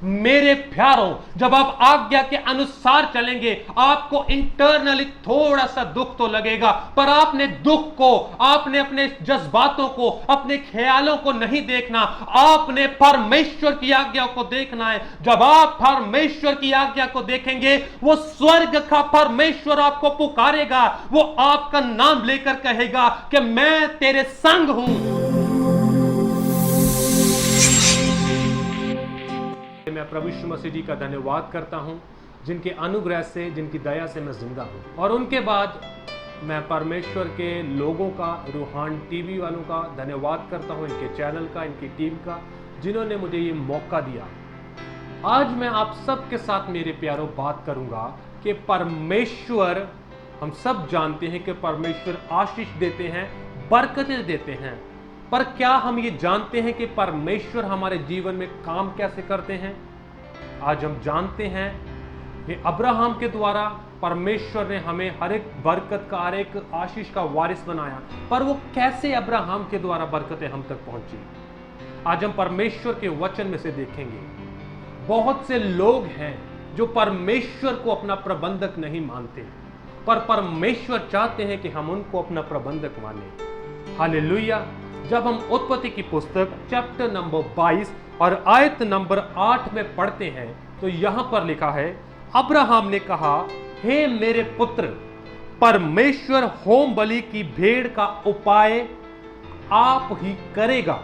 मेरे प्यारों, जब आप आज्ञा के अनुसार चलेंगे आपको इंटरनली थोड़ा सा दुख तो लगेगा, पर आपने दुख को, आपने अपने जज्बातों को, अपने ख्यालों को नहीं देखना, आपने परमेश्वर की आज्ञा को देखना है। जब आप परमेश्वर की आज्ञा को देखेंगे, वो स्वर्ग का परमेश्वर आपको पुकारेगा, वो आपका नाम लेकर कहेगा कि मैं तेरे संग हूं। मैं प्रभु यीशु मसीह जी का धन्यवाद करता हूं, जिनके अनुग्रह से, जिनकी दया से मैं जिंदा हूं। और उनके बाद मैं परमेश्वर के लोगों का, रूहान टीवी वालों का धन्यवाद करता हूं, इनके चैनल का, इनकी टीम का, जिन्होंने मुझे ये मौका दिया। आज मैं आप सबके साथ मेरे प्यारों बात करूंगा कि परमेश्वर, हम सब जानते हैं कि परमेश्वर आशीष देते हैं, बरकतें देते हैं, पर क्या हम ये जानते हैं कि परमेश्वर हमारे जीवन में काम कैसे करते हैं? आज हम जानते हैं कि अब्राहम के द्वारा परमेश्वर ने हमें हर एक बरकत का, हर एक आशीष का वारिस बनाया, पर वो कैसे अब्राहम के द्वारा बरकतें हम तक पहुंची, आज हम परमेश्वर के वचन में से देखेंगे। बहुत से लोग हैं जो परमेश्वर को अपना प्रबंधक नहीं मानते, पर परमेश्वर चाहते हैं कि हम उनको अपना प्रबंधक माने। हालेलुया। जब हम उत्पत्ति की पुस्तक चैप्टर नंबर 22 और आयत नंबर 8 में पढ़ते हैं तो यहां पर लिखा है, अब्राहम ने कहा, हे मेरे पुत्र, परमेश्वर होम बलि की भेड़ का उपाय आप ही करेगा।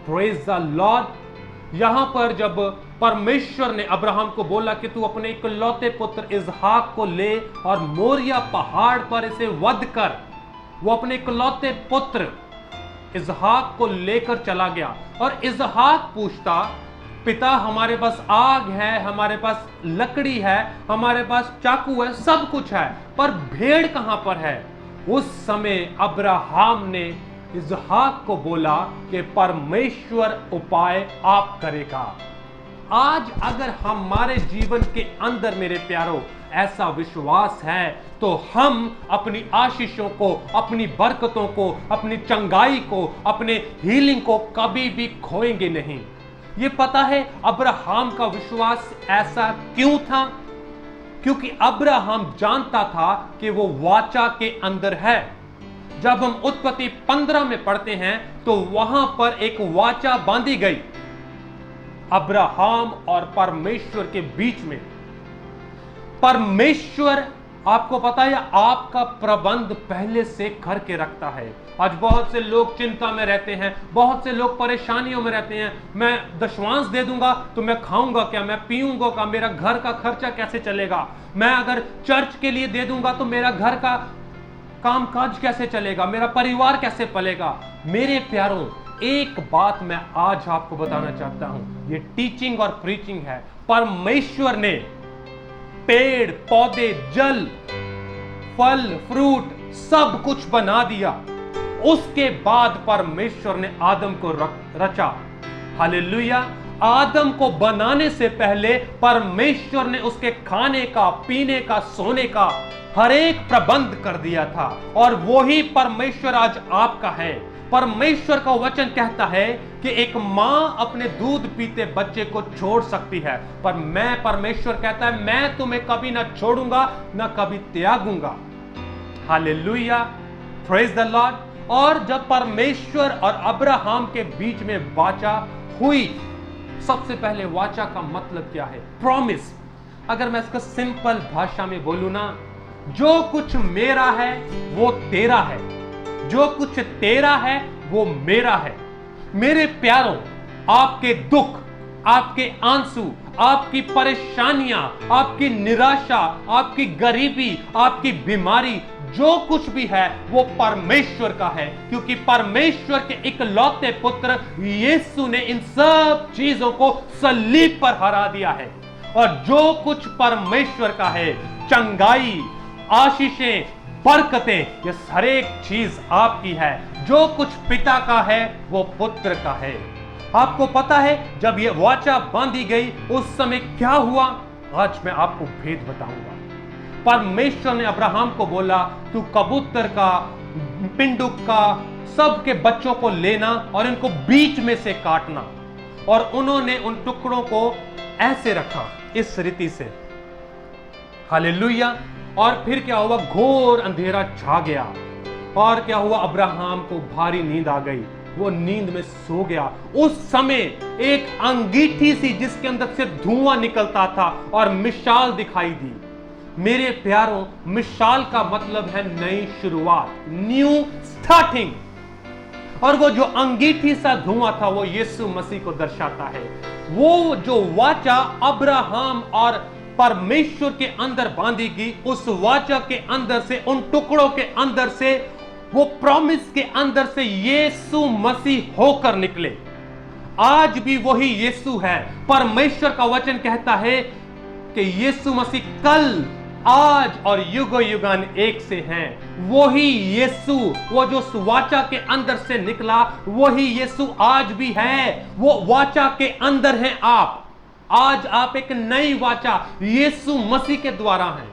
Praise the Lord. यहां पर जब परमेश्वर ने अब्राहम को बोला कि तू अपने इकलौते पुत्र इसहाक को ले और मोरिया पहाड़ पर इसे वध कर, वो अपने इकलौते पुत्र इसहाक को लेकर चला गया। और इसहाक पूछता, पिता हमारे पास आग है, हमारे पास लकड़ी है, हमारे पास चाकू है, सब कुछ है, पर भेड़ कहां पर है? उस समय अब्राहम ने इसहाक को बोला कि परमेश्वर उपाय आप करेगा। आज अगर हमारे जीवन के अंदर मेरे प्यारों ऐसा विश्वास है तो हम अपनी आशीषों को, अपनी बरकतों को, अपनी चंगाई को, अपने हीलिंग को कभी भी खोएंगे नहीं। ये पता है अब्राहम का विश्वास ऐसा क्यों था? क्योंकि अब्राहम जानता था कि वो वाचा के अंदर है। जब हम उत्पत्ति 15 में पढ़ते हैं तो वहां पर एक वाचा बांधी गई अब्राहम और परमेश्वर के बीच में। परमेश्वर, आपको पता है, आपका प्रबंध पहले से करके रखता है। आज बहुत से लोग चिंता में रहते हैं, बहुत से लोग परेशानियों में रहते हैं। मैं दशवांश दे दूंगा तो मैं खाऊंगा क्या, मैं पीऊंगा क्या, मेरा घर का खर्चा कैसे चलेगा, मैं अगर चर्च के लिए दे दूंगा तो मेरा घर का कामकाज कैसे चलेगा, मेरा परिवार कैसे पलेगा। मेरे प्यारों, एक बात मैं आज आपको बताना चाहता हूं, ये टीचिंग और प्रीचिंग है। परमेश्वर ने पेड़ पौधे, जल, फल, फ्रूट सब कुछ बना दिया। उसके बाद परमेश्वर ने आदम को रचा। हालेलुया। आदम को बनाने से पहले परमेश्वर ने उसके खाने का, पीने का, सोने का हर एक प्रबंध कर दिया था। और वही परमेश्वर आज आपका है। परमेश्वर का वचन कहता है कि एक मां अपने दूध पीते बच्चे को छोड़ सकती है, पर मैं, परमेश्वर कहता है, मैं तुम्हें कभी ना छोड़ूंगा ना कभी त्यागूंगा। Hallelujah, praise the Lord. और जब परमेश्वर और अब्राहम के बीच में वाचा हुई, सबसे पहले वाचा का मतलब क्या है? प्रॉमिस। अगर मैं इसका सिंपल भाषा में बोलूं ना, जो कुछ मेरा है वो तेरा है, जो कुछ तेरा है वो मेरा है। मेरे प्यारों, आपके दुख, आपके आंसू, आपकी परेशानियां, आपकी निराशा, आपकी गरीबी, आपकी बीमारी, जो कुछ भी है वो परमेश्वर का है, क्योंकि परमेश्वर के इकलौते पुत्र यीशु ने इन सब चीजों को सलीब पर हरा दिया है। और जो कुछ परमेश्वर का है, चंगाई, आशीषें, बरकतें, ये हर एक चीज आपकी है। जो कुछ पिता का है वो पुत्र का है। आपको पता है जब ये वाचा बांधी गई उस समय क्या हुआ? आज मैं आपको भेद बताऊंगा। परमेश्वर ने अब्राहम को बोला, तू कबूतर का, पिंडुक का, सबके बच्चों को लेना और इनको बीच में से काटना। और उन्होंने उन टुकड़ों को ऐसे रखा, इस रीति से। हालेलुया। और फिर क्या हुआ? घोर अंधेरा छा गया। और क्या हुआ? अब्राहम को भारी नींद आ गई, वो नींद में सो गया। उस समय एक अंगीठी सी जिसके अंदर से धुआं निकलता था और मिसाल दिखाई दी। मेरे प्यारों, मिसाल का मतलब है नई शुरुआत, न्यू स्टार्टिंग। और वो जो अंगीठी सा धुआं था वो यीशु मसीह को दर्शाता है। वो जो वाचा अब्राहम और परमेश्वर के अंदर बांधी गई, उस वाचा के अंदर से, उन टुकड़ों के अंदर से, वो प्रॉमिस के अंदर से यीशु मसीह होकर निकले। आज भी वही यीशु है। परमेश्वर का वचन कहता है कि यीशु मसीह कल, आज और युग युगान एक से हैं। वही यीशु, वो जो वाचा के अंदर से निकला, वही यीशु आज भी है। वो वाचा के अंदर हैं आप। आज आप एक नई वाचा यीशु मसीह के द्वारा हैं।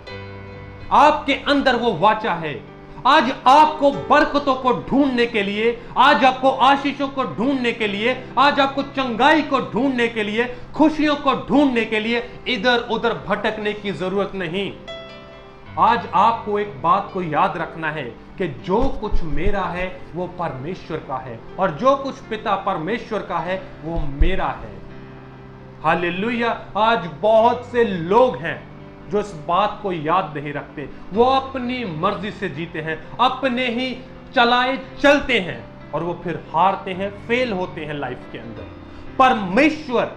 आपके अंदर वो वाचा है। आज आपको बरकतों को ढूंढने के लिए, आज आपको आशीषों को ढूंढने के लिए, आज आपको चंगाई को ढूंढने के लिए, खुशियों को ढूंढने के लिए इधर उधर भटकने की जरूरत नहीं। आज आपको एक बात को याद रखना है कि जो कुछ मेरा है वो परमेश्वर का है, और जो कुछ पिता परमेश्वर का है वो मेरा है। हालेलुया। आज बहुत से लोग हैं जो इस बात को याद नहीं रखते। वो अपनी मर्जी से जीते हैं, अपने ही चलाए चलते हैं, और वो फिर हारते हैं, फेल होते हैं लाइफ के अंदर। परमेश्वर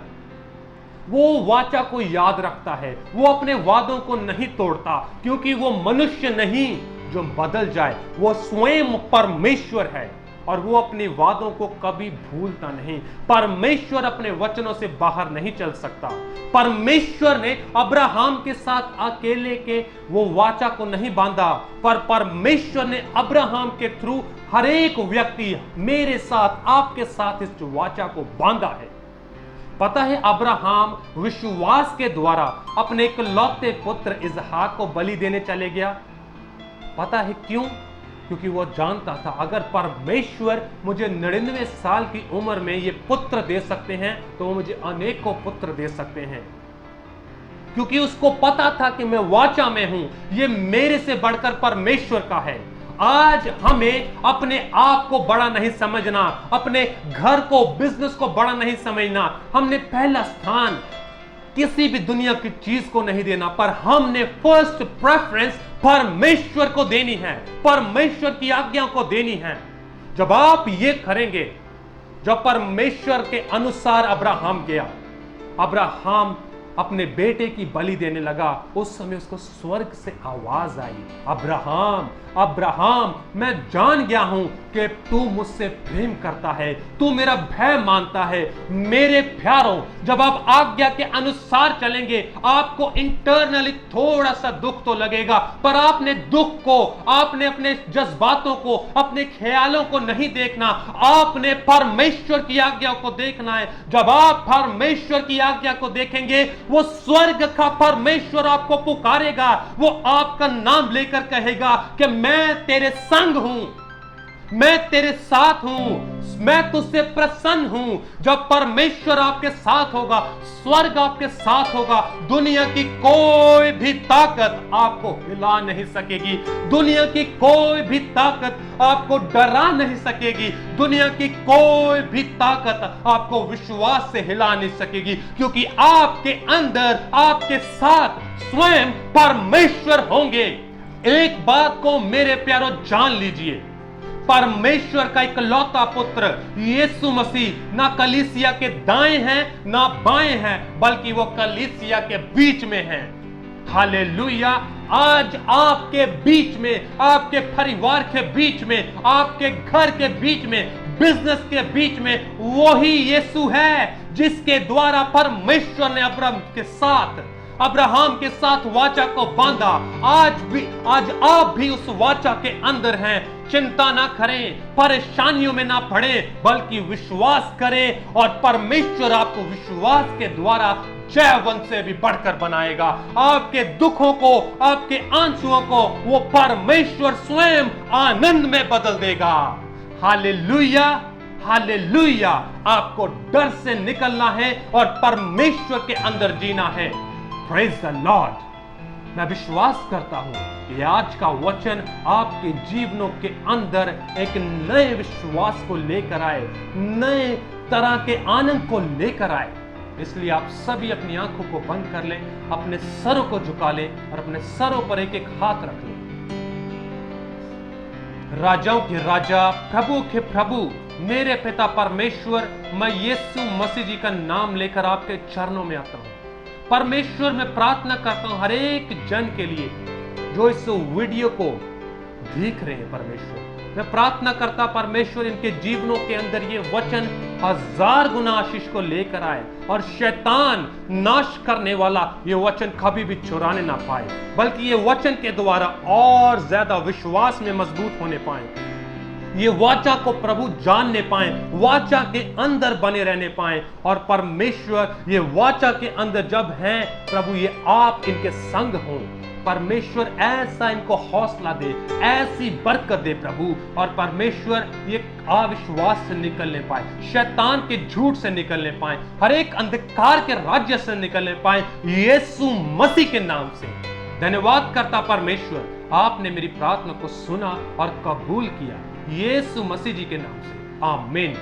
वो वाचा को याद रखता है, वो अपने वादों को नहीं तोड़ता, क्योंकि वो मनुष्य नहीं जो बदल जाए। वो स्वयं परमेश्वर है और वो अपने वादों को कभी भूलता नहीं। परमेश्वर अपने वचनों से बाहर नहीं चल सकता। परमेश्वर ने अब्राहम के साथ अकेले के वो वाचा को नहीं बांधा, पर परमेश्वर ने अब्राहम के थ्रू हर एक व्यक्ति, मेरे साथ, आपके साथ इस वाचा को बांधा है। पता है, अब्राहम विश्वास के द्वारा अपने इकलौते पुत्र इसहाक को बलि देने चले गया। पता है क्यों? क्योंकि वो जानता था अगर परमेश्वर मुझे 99 साल की उम्र में ये पुत्र दे सकते हैं तो वो मुझे अनेकों पुत्र दे सकते हैं। क्योंकि उसको पता था कि मैं वाचा में हूं, ये मेरे से बढ़कर परमेश्वर का है। आज हमें अपने आप को बड़ा नहीं समझना, अपने घर को, बिजनेस को बड़ा नहीं समझना। हमने पहला स्थान किसी भी दुनिया की चीज को नहीं देना, पर हमने फर्स्ट प्रेफरेंस परमेश्वर को देनी है, परमेश्वर की आज्ञा को देनी है। जब आप ये करेंगे, जब परमेश्वर के अनुसार अब्राहम गया, अब्राहम अपने बेटे की बलि देने लगा, उस समय उसको स्वर्ग से आवाज आई, अब्राहम अब्राहम, मैं जान गया हूं कि तू मुझसे प्रेम करता है, तू मेरा भय मानता है। मेरे प्यारों, जब आप आज्ञा के अनुसार चलेंगे, आपको इंटरनली थोड़ा सा दुख तो लगेगा, पर आपने दुख को, आपने अपने जज्बातों को, अपने ख्यालों को नहीं देखना, आपने परमेश्वर की आज्ञा को देखना है। जब आप परमेश्वर की आज्ञा को देखेंगे, वो स्वर्ग का परमेश्वर आपको पुकारेगा, वो आपका नाम लेकर कहेगा कि मैं तेरे संग हूं, मैं तेरे साथ हूं, मैं तुझसे प्रसन्न हूं। जब परमेश्वर आपके साथ होगा, स्वर्ग आपके साथ होगा, दुनिया की कोई भी ताकत आपको हिला नहीं सकेगी, दुनिया की कोई भी ताकत आपको डरा नहीं सकेगी, दुनिया की कोई भी ताकत आपको विश्वास से हिला नहीं सकेगी, क्योंकि आपके अंदर, आपके साथ स्वयं परमेश्वर होंगे। एक बात को मेरे प्यारों जान लीजिए, परमेश्वर का इकलौता पुत्र यीशु मसीह ना कलीसिया के दाएं हैं ना बाएं हैं, बल्कि वो कलीसिया के बीच में है। हालेलुया। आज आपके बीच में, आपके परिवार के बीच में, आपके घर के बीच में, बिजनेस के बीच में वही यीशु है जिसके द्वारा परमेश्वर ने अब्राहम के साथ वाचा को बांधा। आज आप भी उस वाचा के अंदर हैं। चिंता ना करें, परेशानियों में ना पड़े, बल्कि विश्वास करें, और परमेश्वर आपको विश्वास के द्वारा जयवंत से भी बढ़कर बनाएगा। आपके दुखों को, आपके आंसुओं को वो परमेश्वर स्वयं आनंद में बदल देगा। Hallelujah, hallelujah. आपको डर से निकलना है और परमेश्वर के अंदर जीना है। Praise the Lord. मैं विश्वास करता हूं कि आज का वचन आपके जीवनों के अंदर एक नए विश्वास को लेकर आए, नए तरह के आनंद को लेकर आए। इसलिए आप सभी अपनी आंखों को बंद कर लें, अपने सरों को झुका लें और अपने सरों पर एक एक हाथ रख लें। राजाओं के राजा, प्रभु के प्रभु, मेरे पिता परमेश्वर, मैं यीशु मसीह जी का नाम लेकर आपके चरणों में आता हूं। परमेश्वर, मैं प्रार्थना करता हूं हर एक जन के लिए जो इस वीडियो को देख रहे हैं। परमेश्वर, मैं प्रार्थना करता परमेश्वर, इनके जीवनों के अंदर ये वचन 1000 गुना आशीष को लेकर आए और शैतान नाश करने वाला ये वचन कभी भी चुराने ना पाए, बल्कि ये वचन के द्वारा और ज्यादा विश्वास में मजबूत होने पाए, ये वाचा को प्रभु जानने पाए, वाचा के अंदर बने रहने पाए। और परमेश्वर, ये वाचा के अंदर जब हैं प्रभु, ये आप इनके संग हों। परमेश्वर, ऐसा इनको हौसला दे, ऐसी बरकत दे प्रभु। और परमेश्वर, ये अविश्वास से निकलने पाए, शैतान के झूठ से निकलने पाए, हर एक अंधकार के राज्य से निकलने पाए, यीशु मसीह के नाम से। धन्यवाद करता परमेश्वर, आपने मेरी प्रार्थना को सुना और कबूल किया, यीशु मसीह जी के नाम से, आमीन।